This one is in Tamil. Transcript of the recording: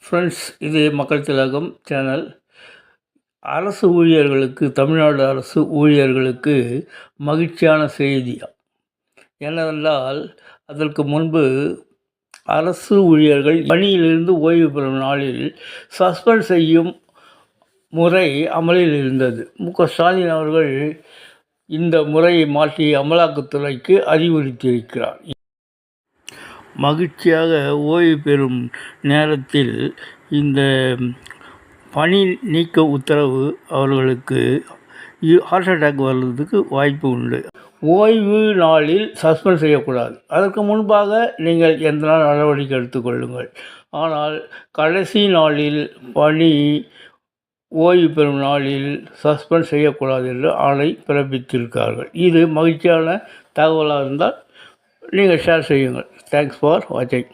ஃப்ரெண்ட்ஸ், இது மக்கள் திலகம் சேனல். அரசு ஊழியர்களுக்கு, தமிழ்நாடு அரசு ஊழியர்களுக்கு மகிழ்ச்சியான செய்தி என்னவென்றால், அதற்கு முன்பு அரசு ஊழியர்கள் பணியிலிருந்து ஓய்வு பெறும் நாளில் சஸ்பெண்ட் செய்யும் முறை அமலில் இருந்தது. ஸ்டாலின் அவர்கள் இந்த முறையை மாற்றி அமலாக்கத்துறைக்கு அறிவுறுத்தியிருக்கிறார். மகிழ்ச்சியாக ஓய்வு பெறும் நேரத்தில் இந்த பணி நீக்க உத்தரவு அவர்களுக்கு ஹார்ட் அட்டாக் வர்றதுக்கு வாய்ப்பு உண்டு. ஓய்வு நாளில் சஸ்பெண்ட் செய்யக்கூடாது. அதற்கு முன்பாக நீங்கள் எந்த நாள் நடவடிக்கை எடுத்துக்கொள்ளுங்கள். ஆனால் கடைசி நாளில் பணி ஓய்வு பெறும் நாளில் சஸ்பெண்ட் செய்யக்கூடாது என்று ஆணை பிறப்பித்திருக்கார்கள். இது மகிழ்ச்சியான தகவலாக இருந்தால் நீங்கள் ஷேர் செய்யுங்கள். தேங்க்ஸ் ஃபார் வாட்சிங்.